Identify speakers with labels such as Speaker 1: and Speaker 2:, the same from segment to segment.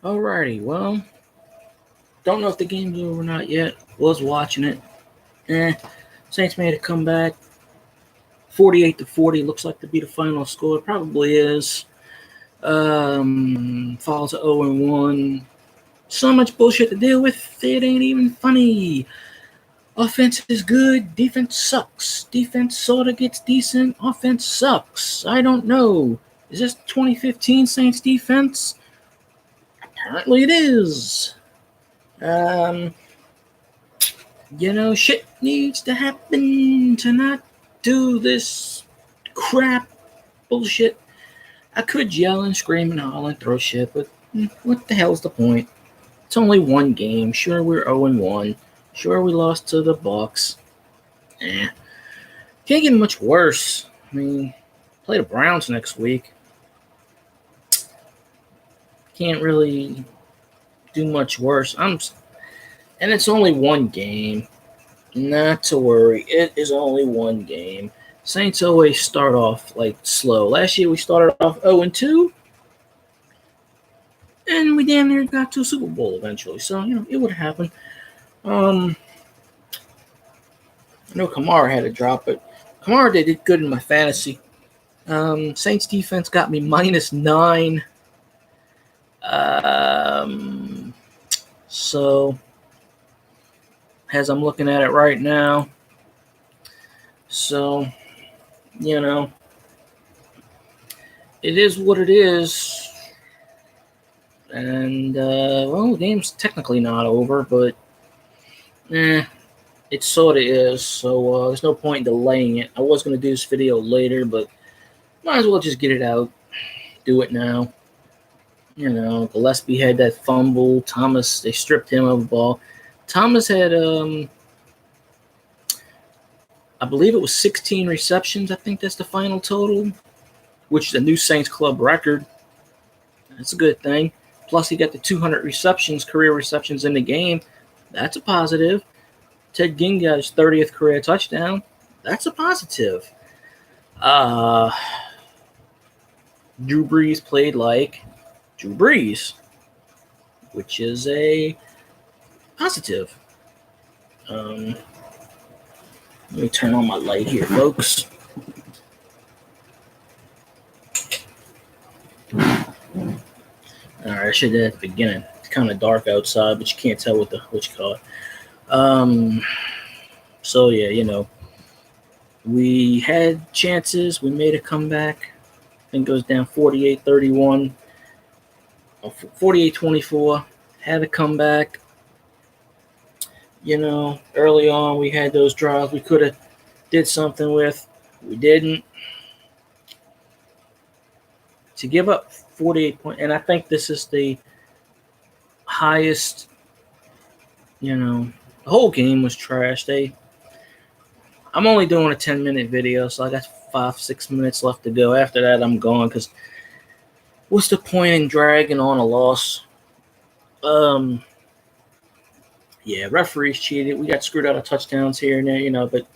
Speaker 1: Alrighty, well, don't know if the game's over or not yet. Was watching it. Saints made a comeback. 48-40 looks like to be the final score. It probably is. Falls to 0-1. So much bullshit to deal with. It ain't even funny. Offense is good. Defense sucks. Defense sort of gets decent. Offense sucks. I don't know. Is this 2015 Saints defense? Apparently it is. Um, shit needs to happen to not do this crap bullshit. I could yell and scream and holler and throw shit, but what the hell's the point? It's only one game. Sure, we're 0-1. Sure, we lost to the Bucks. Can't get much worse. I mean, play the Browns next week. Can't really do much worse. And it's only one game. Not to worry. It is only one game. Saints always start off slow. Last year we started off 0-2. And we damn near got to a Super Bowl eventually. So, it would happen. I know Kamara had a drop, but Kamara did good in my fantasy. Saints defense got me -9. So, as I'm looking at it right now, so, it is what it is. And, the game's technically not over, but, it sort of is. So, there's no point in delaying it. I was going to do this video later, but might as well just get it out. Do it now. Gillespie had that fumble. Thomas, they stripped him of the ball. Thomas had, I believe it was 16 receptions. I think that's the final total, which is a new Saints Club record. That's a good thing. Plus, he got the 200 receptions, career receptions in the game. That's a positive. Ted Ginn got his 30th career touchdown. That's a positive. Drew Brees played like Drew Brees, which is a positive. Let me turn on my light here, folks. Alright, I should have at the beginning. It's kind of dark outside, but you can't tell what you call it. So yeah, we had chances. We made a comeback. I think it goes down 48-31. 48-24. Had a comeback. Early on we had those drives we could have did something with. We didn't. To give up 48 points, and I think this is the highest, the whole game was trash. I'm only doing a 10-minute video, so I got 5-6 minutes left to go. After that, I'm gone, because what's the point in dragging on a loss? Yeah, referees cheated. We got screwed out of touchdowns here and there, but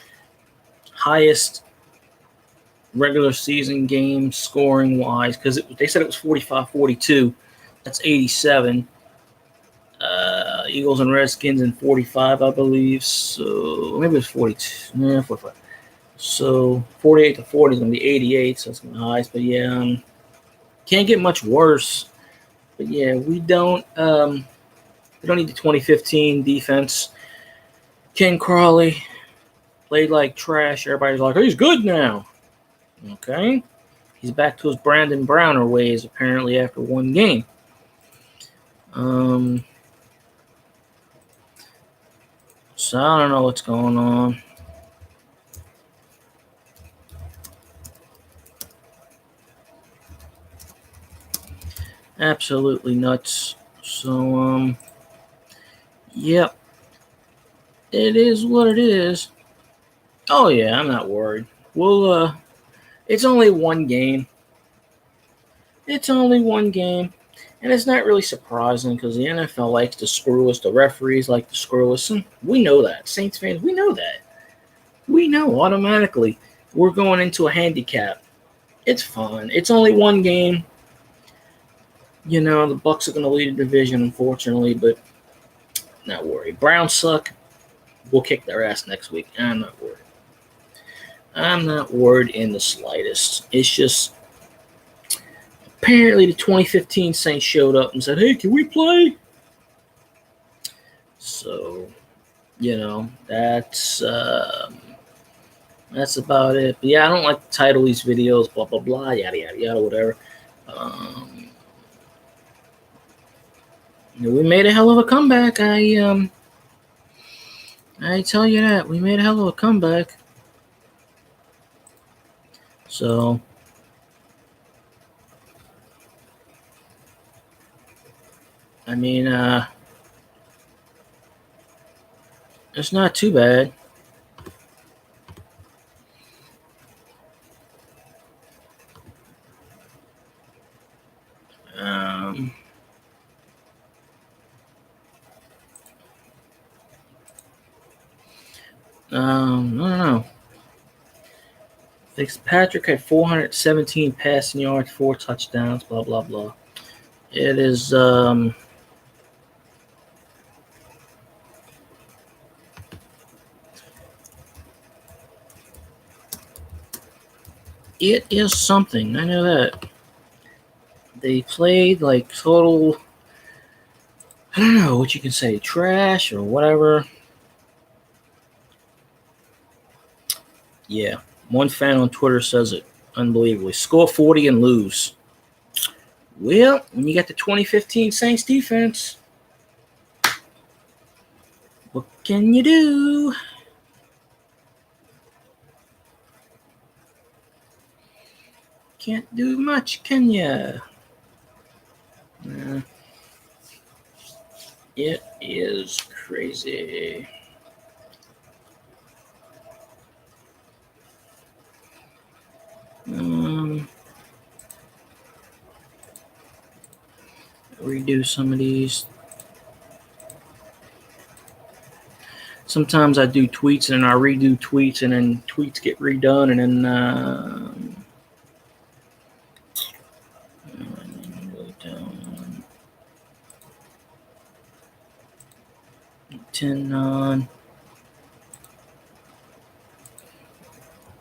Speaker 1: highest regular season game scoring wise, because they said it was 45-42. That's 87. Eagles and Redskins in 45, I believe. So maybe it was 42. Yeah, 45. So 48-40 is going to be 88. So it's going to be highest. But yeah, can't get much worse. But yeah, we don't need the 2015 defense. Ken Crawley played like trash. Everybody's like, oh, he's good now. Okay. He's back to his Brandon Browner ways, apparently, after one game. So I don't know what's going on. Absolutely nuts. So, yep. It is what it is. Oh, yeah, I'm not worried. It's only one game. It's only one game. And it's not really surprising, because the NFL likes to screw us. The referees like to screw us. And we know that. Saints fans, we know that. We know automatically we're going into a handicap. It's fine. It's only one game. The Bucks are going to lead the division, unfortunately, but not worried. Browns suck. We'll kick their ass next week. I'm not worried. I'm not worried in the slightest. It's just apparently the 2015 Saints showed up and said, "Hey, can we play?" So, that's about it. But yeah, I don't like to title these videos, blah, blah, blah, yada, yada, yada, whatever. We made a hell of a comeback. I tell you that. We made a hell of a comeback. So, I mean, it's not too bad. I don't know. Fitzpatrick had 417 passing yards, 4 touchdowns, blah, blah, blah. It is, it is something. I know that. They played like total, I don't know what you can say, trash or whatever. Yeah. One fan on Twitter says it unbelievably. Score 40 and lose. Well, when you got the 2015 Saints defense, what can you do? Can't do much, can ya? It is crazy. Redo some of these. Sometimes I do tweets and I redo tweets and then tweets get redone and then 10 on.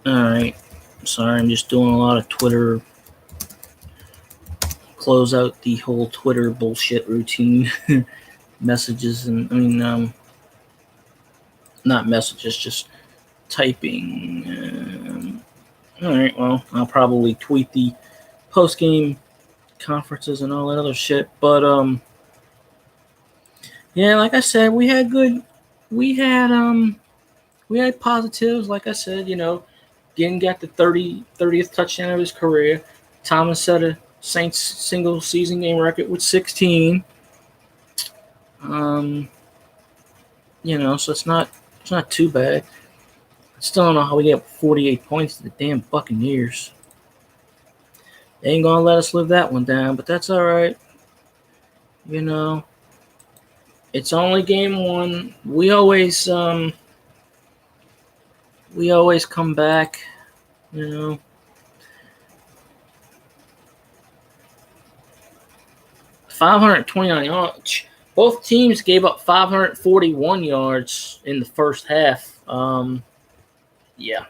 Speaker 1: Alright. Sorry, I'm just doing a lot of Twitter. Close out the whole Twitter bullshit routine. Messages and, not messages, just typing. Alright, well, I'll probably tweet the post-game conferences and all that other shit. But, yeah, like I said, we had positives, like I said, Ginn got the 30th touchdown of his career. Thomas set a Saints single season game record with 16. So it's not too bad. I still don't know how we get 48 points to the damn Buccaneers. They ain't gonna let us live that one down, but that's all right. It's only game 1. We always come back. 529 yards. Both teams gave up 541 yards in the first half. Yeah.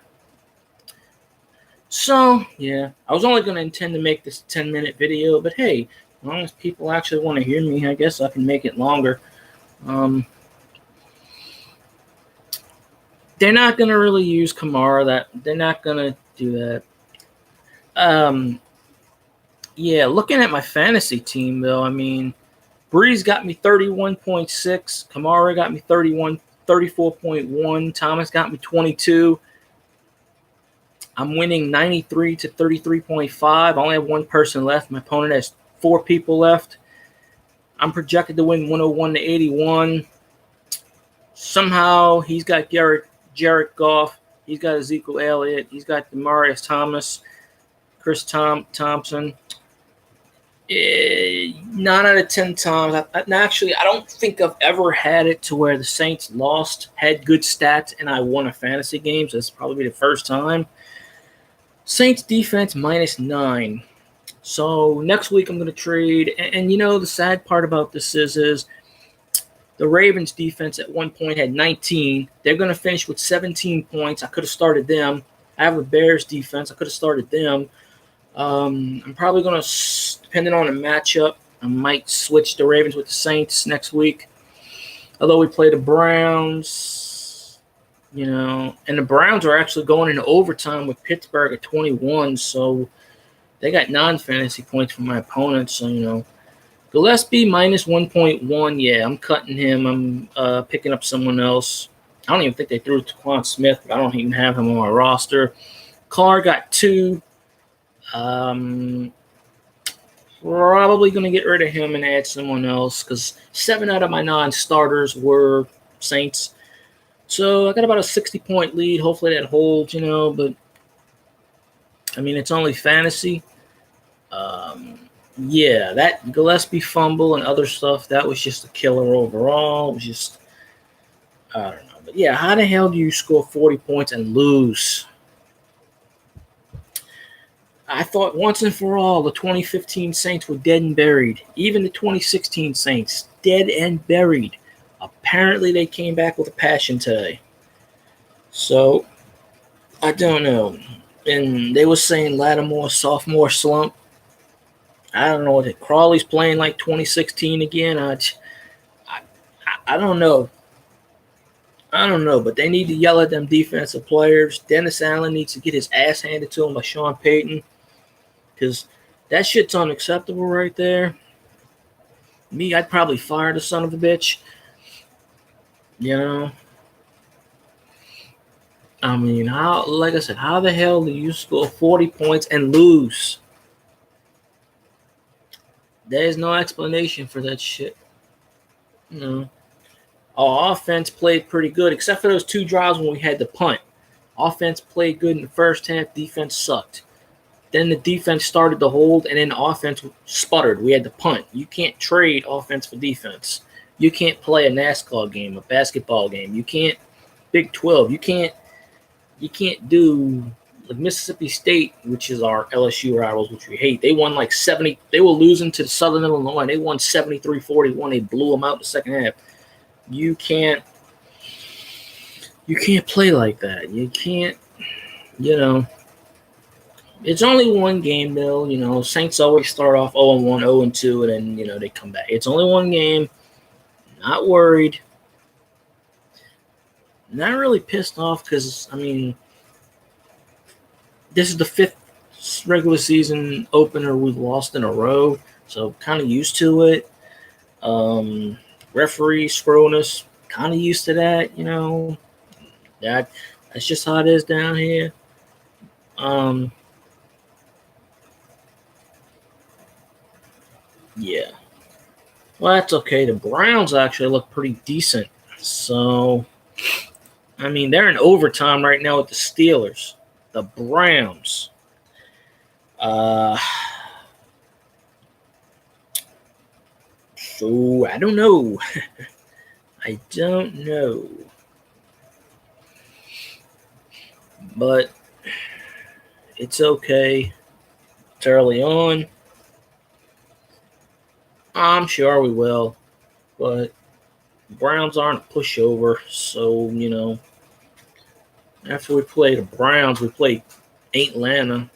Speaker 1: So, yeah. I was only going to intend to make this a 10-minute video, but hey, as long as people actually want to hear me, I guess I can make it longer. They're not going to really use Kamara. They're not going to do that. Yeah, looking at my fantasy team, though, I mean, Breeze got me 31.6. Kamara got me 34.1. Thomas got me 22. I'm winning 93 to 33.5. I only have one person left. My opponent has 4 people left. I'm projected to win 101 to 81. Somehow he's got Jared Goff. He's got Ezekiel Elliott. He's got Demaryius Thomas, Chris Thompson. 9 out of 10 times. Actually, I don't think I've ever had it to where the Saints had good stats, and I won a fantasy game. So that's probably the first time. Saints defense -9. So next week I'm going to trade. And you know, the sad part about this is the Ravens defense at one point had 19. They're going to finish with 17 points. I could have started them. I have a Bears defense. I could have started them. I'm probably going to, depending on the matchup, I might switch the Ravens with the Saints next week. Although we play the Browns, you know, and the Browns are actually going into overtime with Pittsburgh at 21, so they got non-fantasy points from my opponents. So, you know, Gillespie minus 1.1. Yeah, I'm cutting him. I'm picking up someone else. I don't even think they threw Taquan Smith, but I don't even have him on my roster. Carr got 2. Probably going to get rid of him and add someone else because 7 out of my non-starters were Saints. So I got about a 60-point lead. Hopefully that holds, you know, but I mean, it's only fantasy. Yeah, that Gillespie fumble and other stuff, that was just a killer overall. It was just, I don't know. But yeah, how the hell do you score 40 points and lose? I thought once and for all the 2015 Saints were dead and buried. Even the 2016 Saints, dead and buried. Apparently they came back with a passion today. So, I don't know. And they were saying Lattimore sophomore slump. I don't know. Crawley's playing like 2016 again. I don't know. I don't know, but they need to yell at them defensive players. Dennis Allen needs to get his ass handed to him by Sean Payton because that shit's unacceptable right there. Me, I'd probably fire the son of a bitch. You know? I mean, how? Like I said, how the hell do you score 40 points and lose? There's no explanation for that shit. You know? Our offense played pretty good, except for those 2 drives when we had to punt. Offense played good in the first half. Defense sucked. Then the defense started to hold, and then the offense sputtered. We had to punt. You can't trade offense for defense. You can't play a NASCAR game, a basketball game. You can't Big 12. You can't do like Mississippi State, which is our LSU rivals, which we hate. They won like 70. They were losing to Southern Illinois. They won 73-41. They blew them out the second half. You can't play like that. You can't, you know. It's only one game, though. You know, Saints always start off 0-1, 0-2, and then, you know, they come back. It's only one game. Not worried. Not really pissed off because, I mean, this is the 5th regular season opener we've lost in a row, so kind of used to it. Referee screwing us, kind of used to that, you know. That's just how it is down here. Yeah. Well, that's okay. The Browns actually look pretty decent. So, I mean, they're in overtime right now with the Steelers. The Browns. So, I don't know. I don't know. But it's okay. It's early on. I'm sure we will. But Browns aren't a pushover. So, you know, after we play the Browns, we play Atlanta.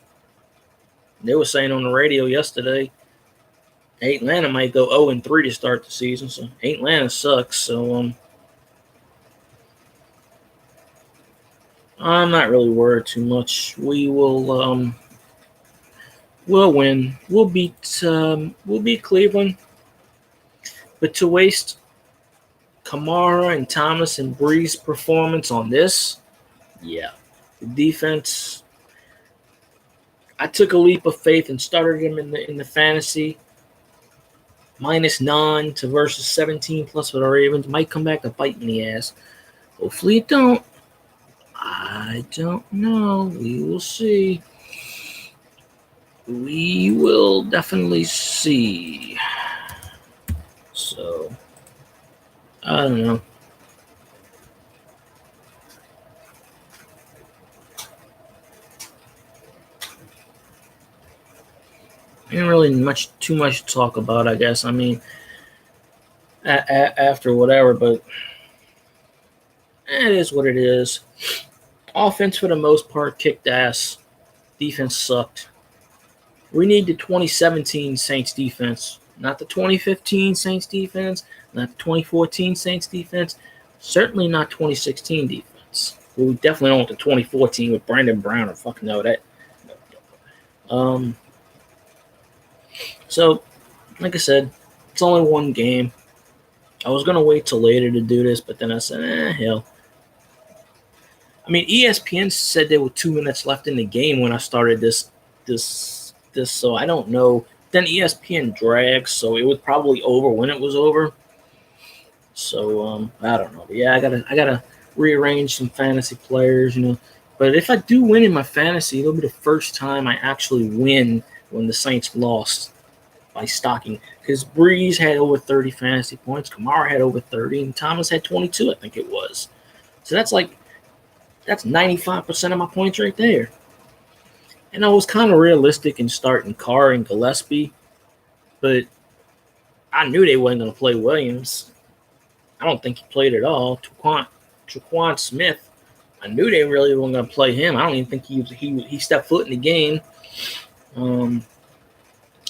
Speaker 1: They were saying on the radio yesterday, Atlanta might go 0-3 to start the season. So Atlanta sucks. So I'm not really worried too much. We will we'll win. We'll beat Cleveland. But to waste Kamara and Thomas and Brees' performance on this, yeah. The defense, I took a leap of faith and started him in the fantasy. -9 to versus 17 plus for the Ravens. Might come back to bite me in the ass. Hopefully it don't. I don't know. We will see. We will definitely see. So, I don't know. Ain't really too much to talk about, I guess. I mean, after whatever, but it is what it is. Offense, for the most part, kicked ass. Defense sucked. We need the 2017 Saints defense, not the 2015 Saints defense, not the 2014 Saints defense, certainly not 2016 defense. Well, we definitely don't want the 2014 with Brandon Brown or fucking know that. So, like I said, it's only one game. I was gonna wait till later to do this, but then I said, hell. I mean, ESPN said there were 2 minutes left in the game when I started this, so I don't know. Then ESPN drags, so it was probably over when it was over. So I don't know. But yeah, I gotta rearrange some fantasy players, But if I do win in my fantasy, it'll be the first time I actually win when the Saints lost by stocking. Because Breeze had over 30 fantasy points, Kamara had over 30, and Thomas had 22, I think it was. So that's 95% of my points right there. And I was kind of realistic in starting Carr and Gillespie, but I knew they wasn't going to play Williams. I don't think he played at all. Tre'Quan Smith, I knew they really weren't going to play him. I don't even think he stepped foot in the game.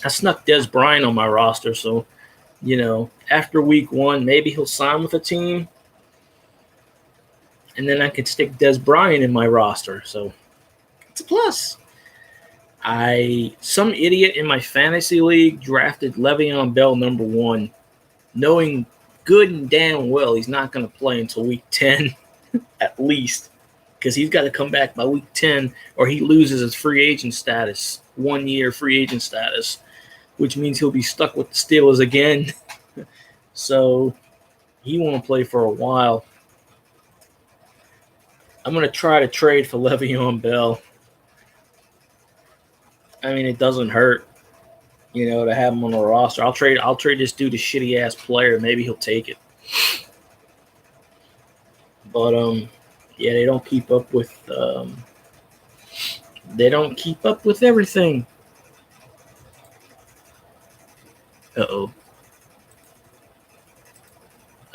Speaker 1: I snuck Dez Bryant on my roster, so after week 1, maybe he'll sign with a team, and then I could stick Dez Bryant in my roster. So it's a plus. Some idiot in my fantasy league drafted Le'Veon Bell number 1, knowing good and damn well he's not going to play until week 10 at least, because he's got to come back by week 10 or he loses his free agent status, 1-year free agent status, which means he'll be stuck with the Steelers again. So he won't play for a while. I'm going to try to trade for Le'Veon Bell. I mean, it doesn't hurt, to have him on the roster. I'll trade this dude a shitty ass player. Maybe he'll take it. But yeah, they don't keep up with everything. Uh-oh.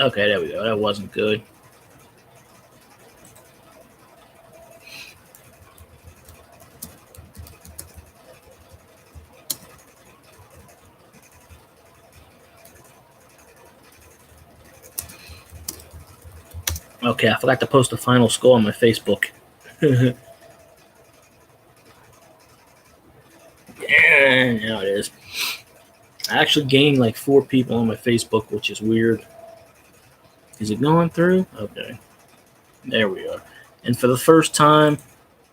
Speaker 1: Okay, there we go. That wasn't good. Okay, I forgot to post the final score on my Facebook. Yeah, now it is. I actually gained like 4 people on my Facebook, which is weird. Is it going through? Okay. There we are. And for the first time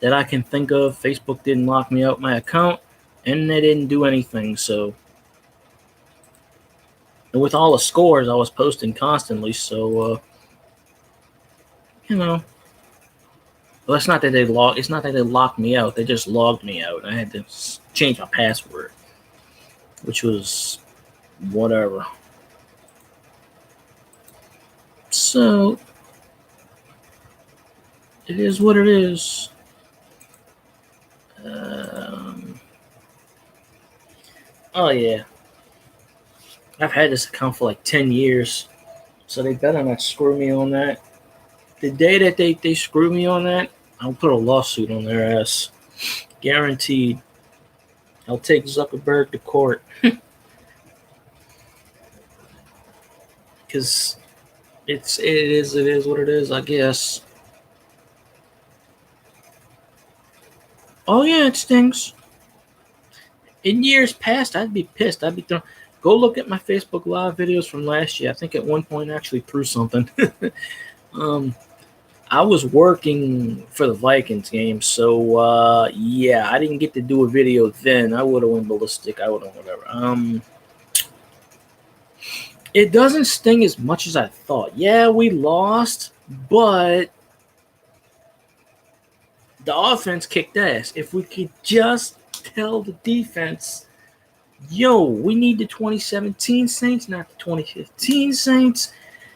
Speaker 1: that I can think of, Facebook didn't lock me out my account, and they didn't do anything. So, and with all the scores, I was posting constantly. So, well, it's not that they locked me out. They just logged me out. I had to change my password, which was whatever. So it is what it is. Oh yeah, I've had this account for like 10 years, so they better not screw me on that. The day that they screw me on that, I'll put a lawsuit on their ass. Guaranteed. I'll take Zuckerberg to court. Because it is what it is, I guess. Oh yeah, it stings. In years past, I'd be pissed. I'd be throwing. Go look at my Facebook Live videos from last year. I think at one point I actually threw something. I was working for the Vikings game, so yeah, I didn't get to do a video then. I would have went ballistic. I would have whatever. It doesn't sting as much as I thought. Yeah, we lost, but the offense kicked ass. If we could just tell the defense, yo, we need the 2017 Saints, not the 2015 Saints.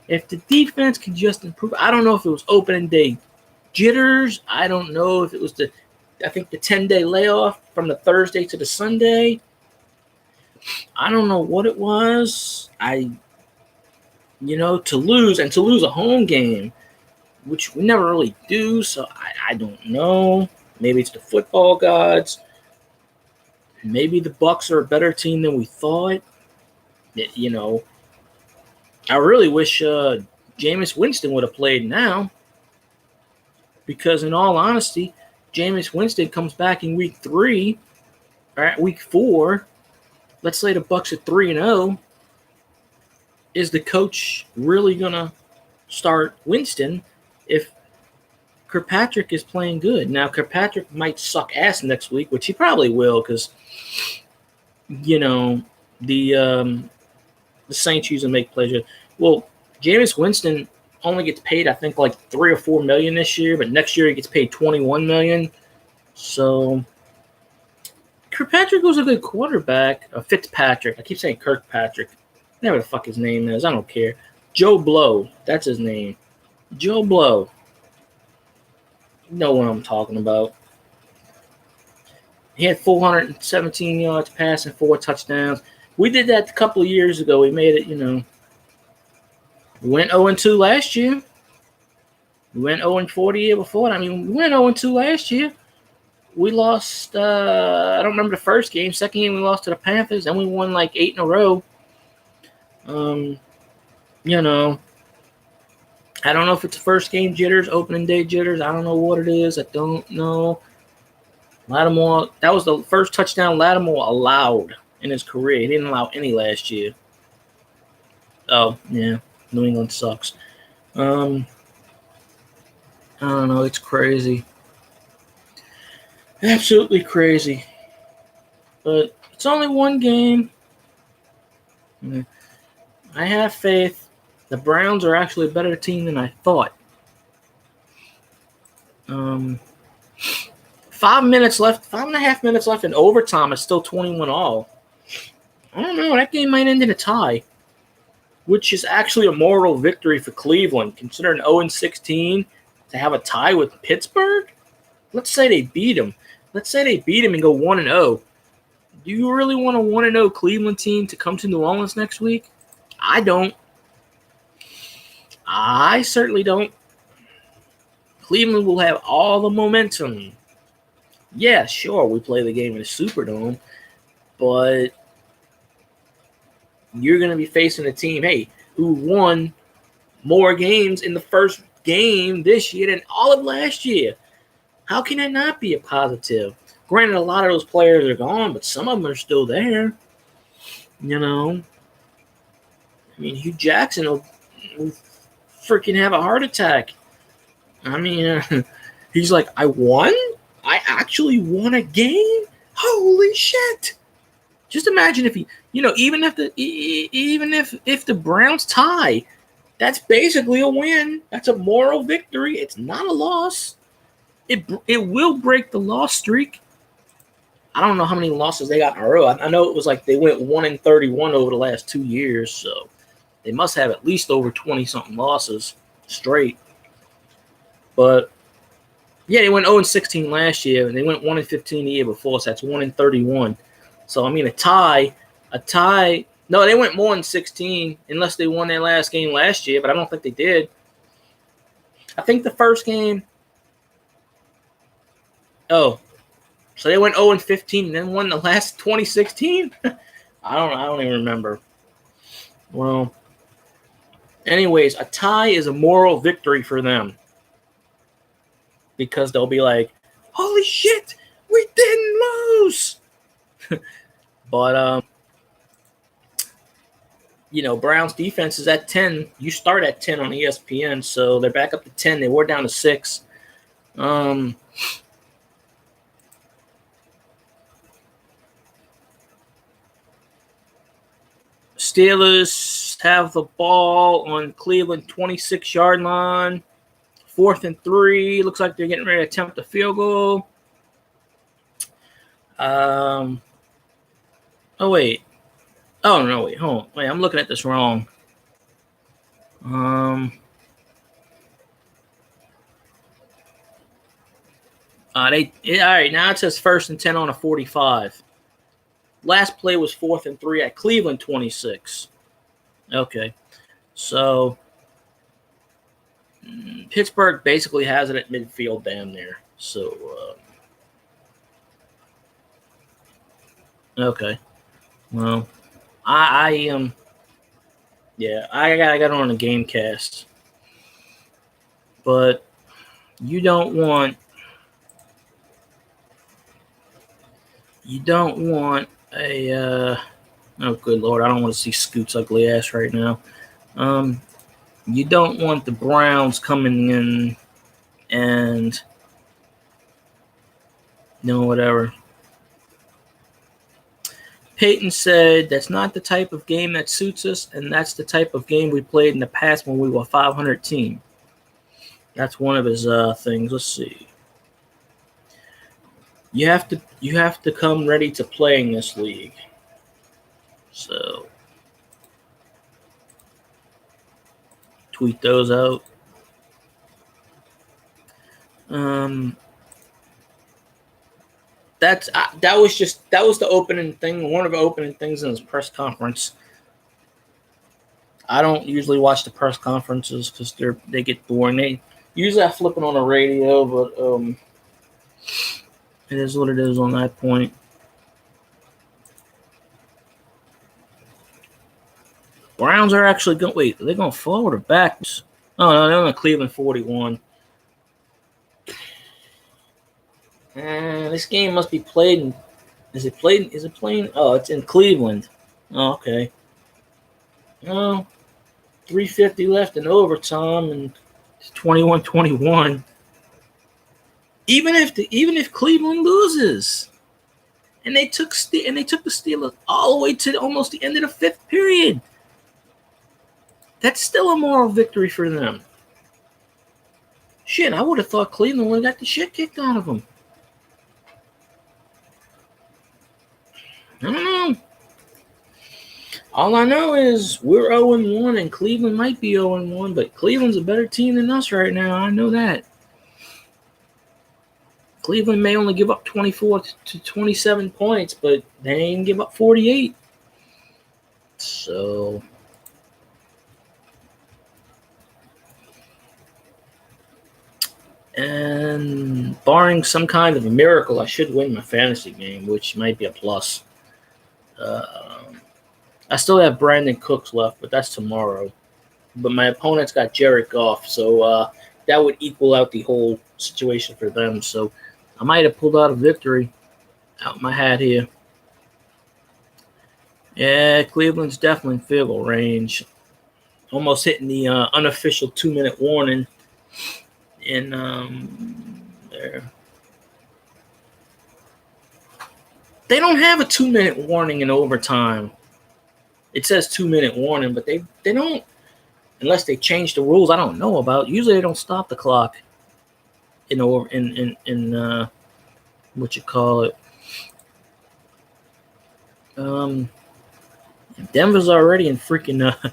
Speaker 1: If the defense can just improve, I don't know if it was opening day jitters. I don't know if it was the 10-day layoff from the Thursday to the Sunday. I don't know what it was. To lose a home game, which we never really do. So I don't know. Maybe it's the football gods. Maybe the Bucks are a better team than we thought. I really wish Jameis Winston would have played now, because in all honesty, Jameis Winston comes back in week 3, or at week 4. Let's say the Bucks are 3-0. Is the coach really gonna start Winston if Kirkpatrick is playing good? Now, Kirkpatrick might suck ass next week, which he probably will, because the Saints use and make pleasure. Well, Jameis Winston only gets paid, I think, like $3 or $4 million this year, but next year he gets paid $21 million. So Kirkpatrick was a good quarterback. Fitzpatrick. I keep saying Kirkpatrick. Whatever the fuck his name is, I don't care. Joe Blow. That's his name. Joe Blow. You know what I'm talking about. He had 417 yards passing, 4 touchdowns. We did that a couple of years ago. We made it, We went 0-2 last year. We went 0-4 the year before. I mean, we went 0-2 last year. We lost, I don't remember the first game. Second game, we lost to the Panthers. Then we won like 8 in a row. I don't know if it's first game jitters, opening day jitters. I don't know what it is. I don't know. Lattimore, that was the first touchdown Lattimore allowed in his career. He didn't allow any last year. Oh, yeah. New England sucks. I don't know. It's crazy. Absolutely crazy. But it's only one game. I have faith. The Browns are actually a better team than I thought. 5 minutes left, 5.5 minutes left in overtime. It's still 21-all. I don't know. That game might end in a tie, which is actually a moral victory for Cleveland, considering 0-16 to have a tie with Pittsburgh. Let's say they beat them. Let's say they beat them and go 1-0. Do you really want a 1-0 Cleveland team to come to New Orleans next week? I don't. I certainly don't. Cleveland will have all the momentum. Yeah, sure, we play the game in the Superdome, but you're going to be facing a team, who won more games in the first game this year than all of last year. How can that not be a positive? Granted, a lot of those players are gone, but some of them are still there. I mean, Hugh Jackson will freaking have a heart attack. I mean, he's like, I won? I actually won a game? Holy shit. Just imagine if he, even if the Browns tie, that's basically a win. That's a moral victory. It's not a loss. It will break the loss streak. I don't know how many losses they got in a row. I know it was like they went 1-31 over the last 2 years, so they must have at least over 20-something losses straight. But yeah, they went 0-16 last year, and they went 1-15 the year before, so that's 1-31. So, I mean, a tie. No, they went more than 16 unless they won their last game last year, but I don't think they did. I think the first game. Oh, so they went 0-15 and then won the last 2016? I don't even remember. Well, anyways, a tie is a moral victory for them, because they'll be like, holy shit, we didn't lose. But, Browns defense is at 10. You start at 10 on ESPN, so they're back up to 10. They were down to 6. Steelers have the ball on Cleveland 26-yard line. 4th and 3. Looks like they're getting ready to attempt a field goal. Oh, wait. Oh, no, wait. Hold on. Wait, I'm looking at this wrong. All right, now it says 1st and 10 on a 45. Last play was 4th and 3 at Cleveland 26. Okay. So Pittsburgh basically has it at midfield damn near. So, okay. Well, I yeah, I got on a game cast. But you don't want a oh good lord, I don't want to see Scoot's ugly ass right now. You don't want the Browns coming in and whatever. Peyton said that's not the type of game that suits us, and that's the type of game we played in the past when we were a 500 team. That's one of his things. Let's see. You have to come ready to play in this league. So tweet those out. That was the opening thing. One of the opening things in his press conference. I don't usually watch the press conferences because they get boring. Usually I flip it on the radio, but it is what it is on that point. Browns are actually going. Wait, are they going forward or back? Oh no, they're on Cleveland 41. This game must be played in. Is it playing? Oh, it's in Cleveland. Oh, okay. Oh, 3:50 left in overtime, and it's 21-21. Even if Cleveland loses, and they took the Steelers all the way to almost the end of the 5th period, that's still a moral victory for them. Shit, I would have thought Cleveland would have got the shit kicked out of them. I don't know. All I know is we're 0-1 and Cleveland might be 0-1, but Cleveland's a better team than us right now. I know that. Cleveland may only give up 24 to 27 points, but they ain't give up 48. So and barring some kind of a miracle, I should win my fantasy game, which might be a plus. I still have Brandon Cooks left, but that's tomorrow. But my opponent's got Jared Goff, so that would equal out the whole situation for them. So I might have pulled out a victory out my hat here. Yeah, Cleveland's definitely in field goal range. Almost hitting the unofficial 2-minute warning in there. They don't have a 2-minute warning in overtime. It says 2-minute warning, but they don't, unless they change the rules I don't know about. Usually they don't stop the clock in what you call it. Denver's already in freaking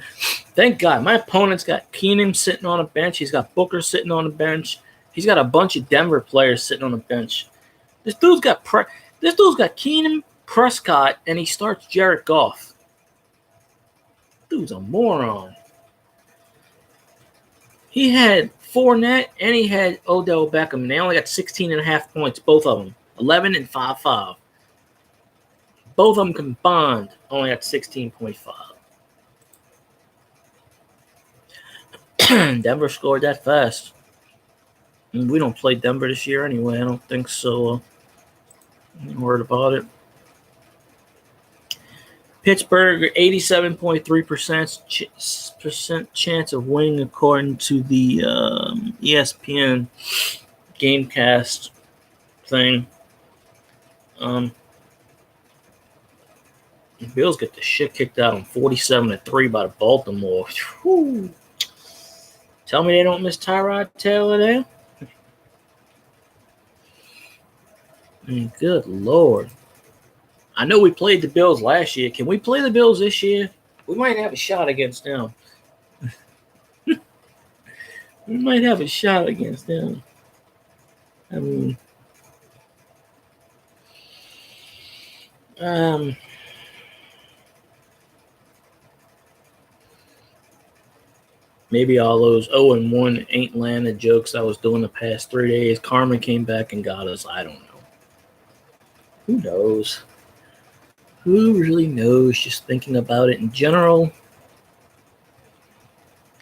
Speaker 1: thank God. My opponent's got Keenum sitting on a bench. He's got Booker sitting on a bench. He's got a bunch of Denver players sitting on a bench. This dude's got Keenum, Prescott, and he starts Jared Goff. Dude's a moron. He had Fournette and he had Odell Beckham. And they only got 16.5 points, both of them. 11 and 5-5. Both of them combined only got 16.5. Denver scored that fast. And we don't play Denver this year anyway. I don't think so. I'm worried about it. Pittsburgh, 87.3% chance of winning according to the ESPN Gamecast thing. The Bills get the shit kicked out on 47-3 by the Baltimore. Whew. Tell me they don't miss Tyrod Taylor there. Good Lord. I know we played the Bills last year. Can we play the Bills this year? We might have a shot against them. We might have a shot against them. I mean, Maybe all those 0-1 ain't landed jokes I was doing the past 3 days. Karma came back and got us. I don't know. Who knows? Who really knows? Just thinking about it in general.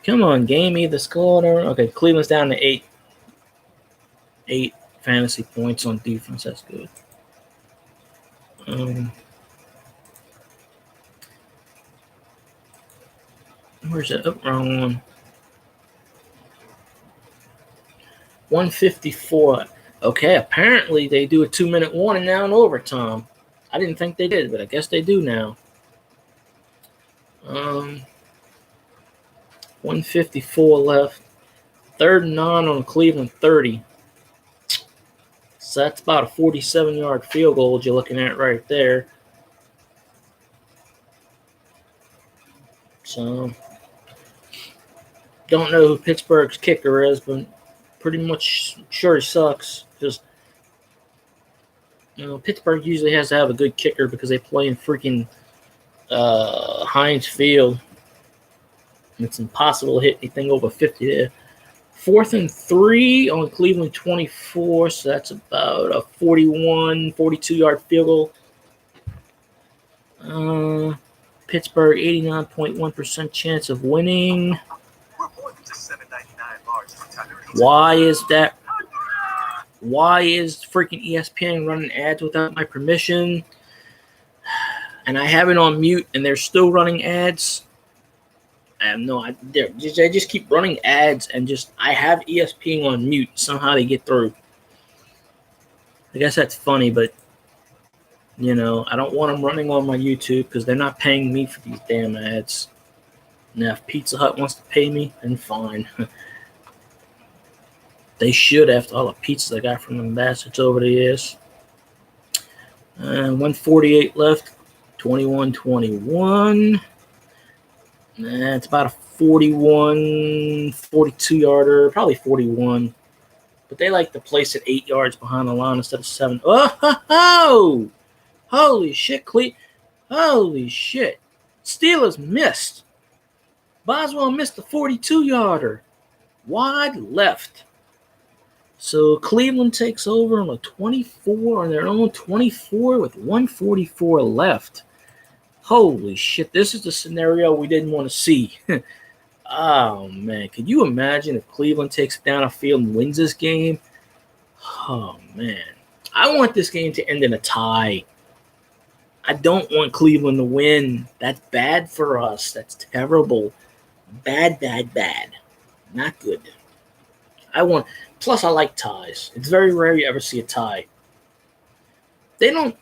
Speaker 1: Come on, game me the score. Okay, Cleveland's down to 8 fantasy points on defense. That's good. Where's it? Oh, wrong one. 154. Okay, apparently they do a 2-minute warning now in overtime. I didn't think they did, but I guess they do now. 154 left. 3rd and 9 on Cleveland 30. So that's about a 47-yard field goal you're looking at right there. So, don't know who Pittsburgh's kicker is, but pretty much sure he sucks. Just, Pittsburgh usually has to have a good kicker because they play in freaking Heinz Field. It's impossible to hit anything over 50 there. 4th and 3 on Cleveland 24, so that's about a 42-yard field goal. Pittsburgh 89.1% chance of winning. Why is that? Why is freaking ESPN running ads without my permission? And I have it on mute, and they're still running ads. I have no idea. They just keep running ads, and I have ESPN on mute. Somehow they get through. I guess that's funny, but I don't want them running on my YouTube because they're not paying me for these damn ads. Now, if Pizza Hut wants to pay me, then fine. They should after all the pizzas I got from them bastards over the years. 148 left. 21-21. It's about a 41, 42-yarder, probably 41. But they like to place it 8 yards behind the line instead of 7. Oh! Holy shit, Holy shit. Steelers missed. Boswell missed the 42-yarder. Wide left. So Cleveland takes over on a 24, on their own 24 with 144 left. Holy shit, this is the scenario we didn't want to see. Oh, man. Could you imagine if Cleveland takes it down a field and wins this game? Oh, man. I want this game to end in a tie. I don't want Cleveland to win. That's bad for us. That's terrible. Bad. Not good. Plus I like ties. It's very rare you ever see a tie. They don't,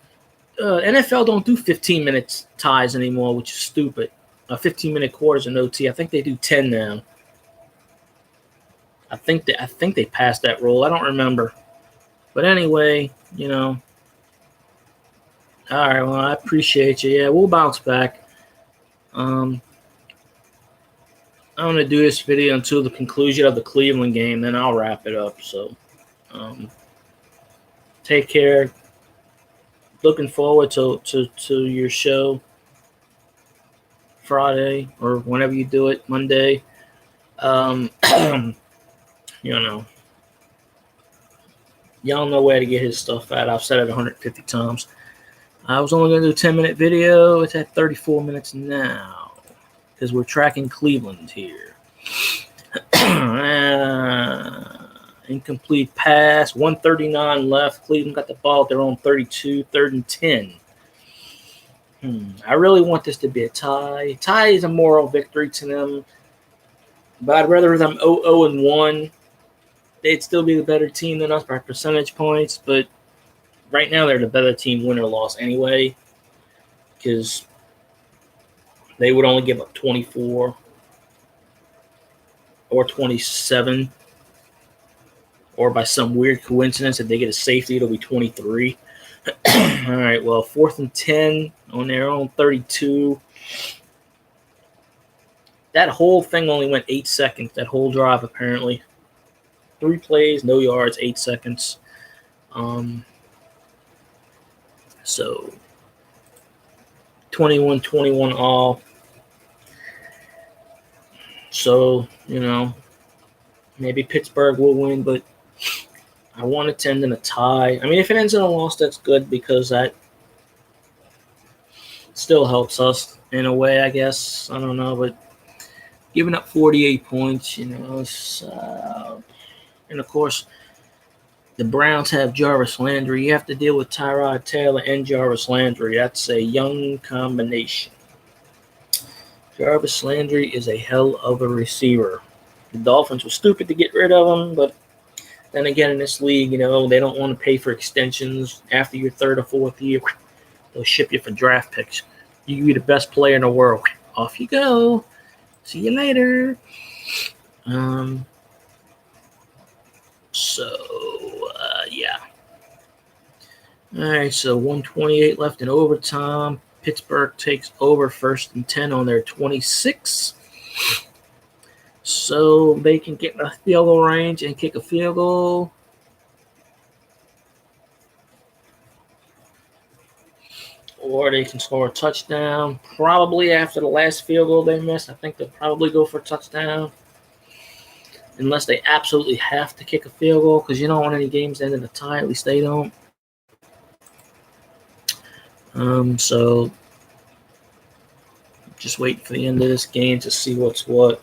Speaker 1: NFL don't do 15-minute ties anymore, which is stupid. 15-minute quarters and OT. I think they do 10 now. I think they passed that rule. I don't remember. But anyway, All right, well, I appreciate you. Yeah, we'll bounce back. I'm going to do this video until the conclusion of the Cleveland game, then I'll wrap it up. So, take care. Looking forward to your show Friday or whenever you do it, Monday. Y'all know where to get his stuff at. I've said it 150 times. I was only going to do a 10-minute video. It's at 34 minutes now because we're tracking Cleveland here. Incomplete pass. 139 left. Cleveland got the ball at their own 32. 3rd and 10. I really want this to be a tie. Tie is a moral victory to them. But I'd rather them 0-1. They'd still be the better team than us by percentage points. But right now they're the better team, win or loss anyway. Because they would only give up 24 or 27. Or by some weird coincidence, if they get a safety, it'll be 23. All right, well, 4th and 10 on their own 32. That whole thing only went 8 seconds, that whole drive, apparently. 3 plays, no yards, 8 seconds. So, 21-21 all. So, maybe Pittsburgh will win, but I want it to end in a tie. I mean, if it ends in a loss, that's good because that still helps us in a way, I guess. I don't know, but giving up 48 points, and of course, the Browns have Jarvis Landry. You have to deal with Tyrod Taylor and Jarvis Landry. That's a young combination. Jarvis Landry is a hell of a receiver. The Dolphins were stupid to get rid of him, but then again, in this league, they don't want to pay for extensions after your third or fourth year. They'll ship you for draft picks. You can be the best player in the world. Off you go. See you later. Yeah. All right, so 128 left in overtime. Pittsburgh takes over 1st and 10 on their 26. So they can get in a field goal range and kick a field goal. Or they can score a touchdown. Probably after the last field goal they missed, I think they'll probably go for a touchdown. Unless they absolutely have to kick a field goal, because you don't want any games to end in a tie. At least they don't. So just wait for the end of this game to see what's what.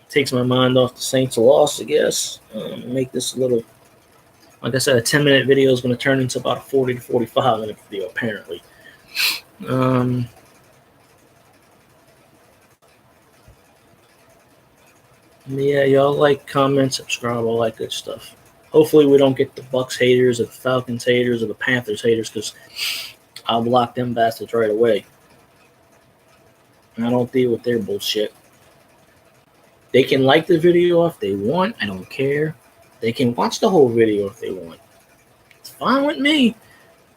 Speaker 1: Takes my mind off the Saints' loss, I guess. Make this a little, like I said, a 10-minute video is going to turn into about a 40 to 45-minute video, apparently. Yeah, y'all like, comment, subscribe, all that good stuff. Hopefully we don't get the Bucs haters or the Falcons haters or the Panthers haters, because I'll block them bastards right away. I don't deal with their bullshit. They can like the video if they want. I don't care. They can watch the whole video if they want. It's fine with me.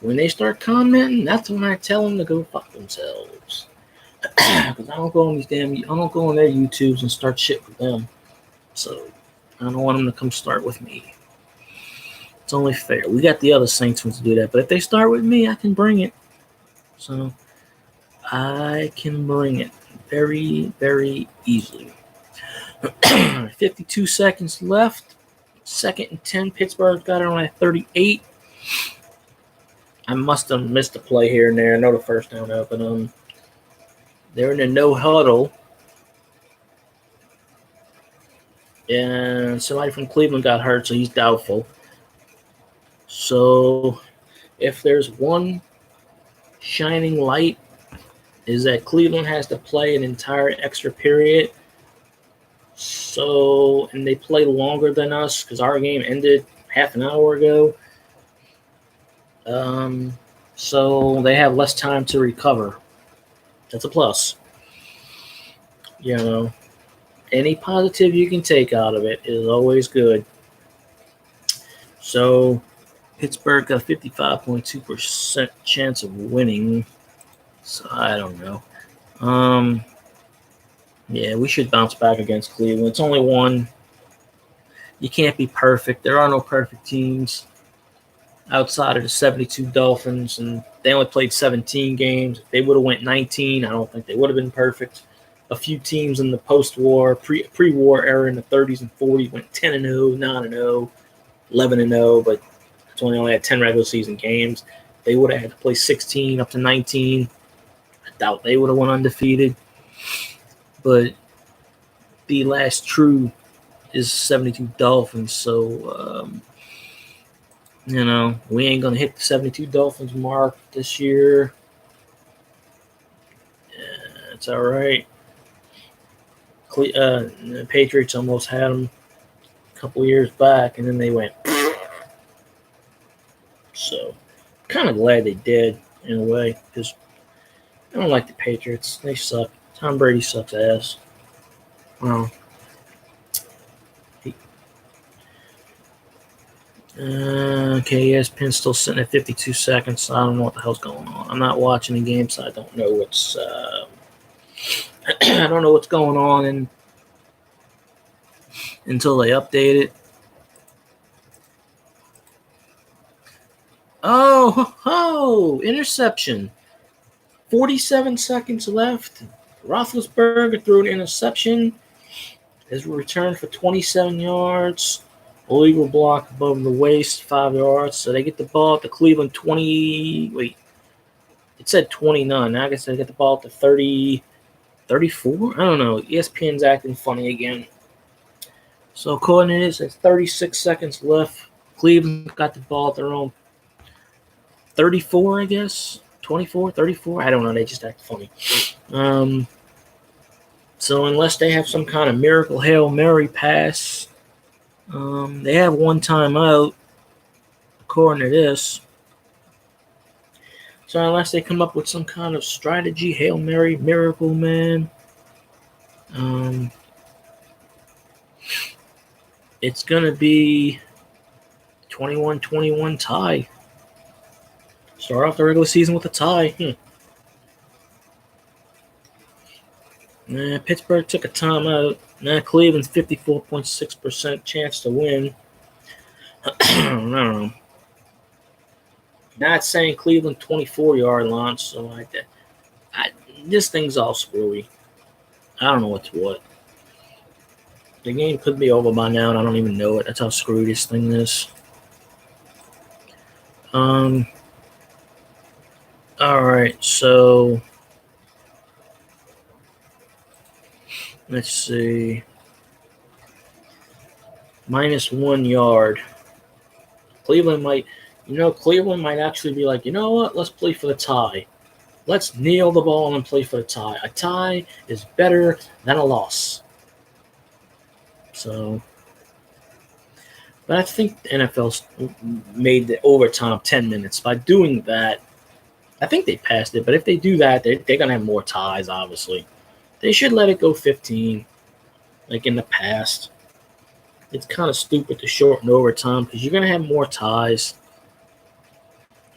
Speaker 1: When they start commenting, that's when I tell them to go fuck themselves. Because I don't go on their YouTubes and start shit with them. So I don't want them to come start with me. It's only fair. We got the other Saints ones to do that. But if they start with me, I can bring it. So I can bring it very, very easily. 52 seconds left. 2nd and 10. Pittsburgh got it on at 38. I must have missed a play here and there. I know the first down up, but they're in a no huddle. And somebody from Cleveland got hurt, so he's doubtful. So if there's one shining light, is that Cleveland has to play an entire extra period. So, and they play longer than us because our game ended half an hour ago. So they have less time to recover. That's a plus. Any positive you can take out of it is always good. So Pittsburgh got a 55.2% chance of winning. So I don't know. Yeah, we should bounce back against Cleveland. It's only one. You can't be perfect. There are no perfect teams outside of the 72 Dolphins, and they only played 17 games. If they would have went 19, I don't think they would have been perfect. A few teams in the post-war, pre-war era in the 30s and 40s went 10-0, 9-0, 11-0, but it's only had 10 regular season games. They would have had to play 16 up to 19. I doubt they would have went undefeated. But the last true is 72 Dolphins, so we ain't gonna hit the 72 Dolphins mark this year. It's all right. The Patriots almost had them a couple years back, and then they went. So, kind of glad they did in a way, because I don't like the Patriots. They suck. Tom Brady sucks ass. Well, okay, ESPN's still sitting at 52 seconds, so I don't know what the hell's going on. I'm not watching the game, so I don't know what's I don't know what's going on until they update it. Oh, interception. 47 seconds left. Roethlisberger threw an interception. His return for 27 yards. Illegal block above the waist, 5 yards. So they get the ball at the Cleveland 20. Wait, it said 29. I guess they get the ball at the 30, 34. I don't know. ESPN's acting funny again. So according to this, it's 36 seconds left. Cleveland got the ball at their own 34, I guess. 24, 34. I don't know. They just act funny. So unless they have some kind of miracle Hail Mary pass, they have one timeout, according to this. So unless they come up with some kind of strategy, Hail Mary, miracle man, it's going to be 21-21 tie. Start off the regular season with a tie. Pittsburgh took a timeout. Cleveland's 54.6% chance to win. I don't know. Now it's saying Cleveland 24-yard line, so like that. This thing's all screwy. I don't know what's what. The game could be over by now, and I don't even know it. That's how screwy this thing is. All right, so let's see. -1 yard. Cleveland might actually be like, you know what? Let's play for the tie. Let's kneel the ball and play for the tie. A tie is better than a loss. So, but I think the NFL's made the overtime 10 minutes. By doing that, I think they passed it. But if they do that, they're going to have more ties, obviously. They should let it go 15, like in the past. It's kind of stupid to shorten overtime because you're going to have more ties.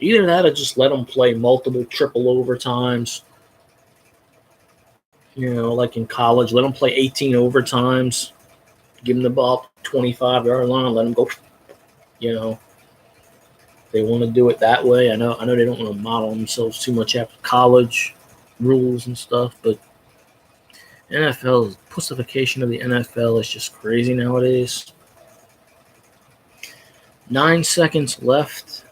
Speaker 1: Either that or just let them play multiple triple overtimes. Like in college, let them play 18 overtimes. Give them the ball 25-yard line, let them go. They want to do it that way. I know they don't want to model themselves too much after college rules and stuff, but NFL, pussification of the NFL is just crazy nowadays. 9 seconds left.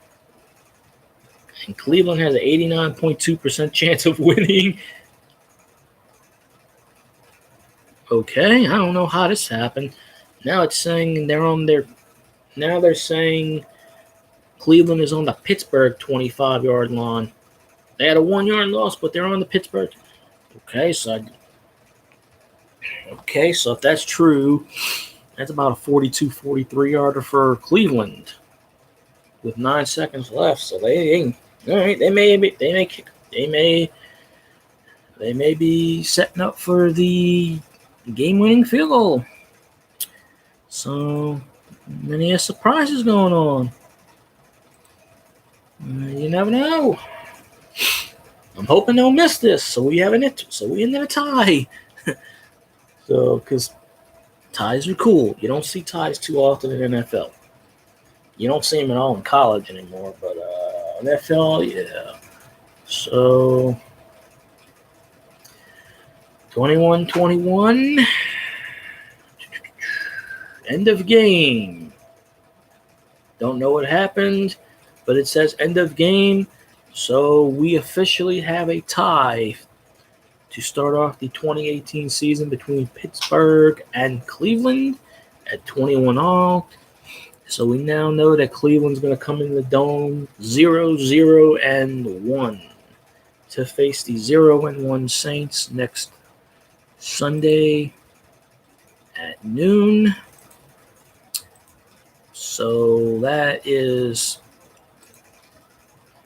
Speaker 1: And Cleveland has an 89.2% chance of winning. Okay, I don't know how this happened. Now it's saying they're saying Cleveland is on the Pittsburgh 25-yard line. They had a 1-yard loss, but they're on the Pittsburgh. Okay, so if that's true, that's about a 42-43-yarder for Cleveland with 9 seconds left. So they may be setting up for the game-winning field goal. So many surprises going on. You never know. I'm hoping they'll miss this, so we end in a tie. So, because ties are cool. You don't see ties too often in NFL. You don't see them at all in college anymore, but NFL, yeah. So 21-21. End of game. Don't know what happened, but it says end of game. So we officially have a tie to start off the 2018 season between Pittsburgh and Cleveland at 21-all. So we now know that Cleveland's going to come in the Dome 0-0-1 to face the 0-1 Saints next Sunday at noon. So that is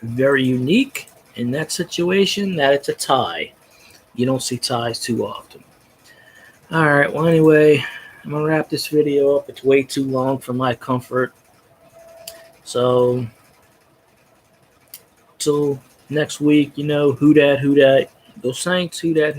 Speaker 1: very unique in that situation, that it's a tie. You don't see ties too often. All right, well, anyway, I'm going to wrap this video up. It's way too long for my comfort. So, till next week, who dat, go Saints, who dat.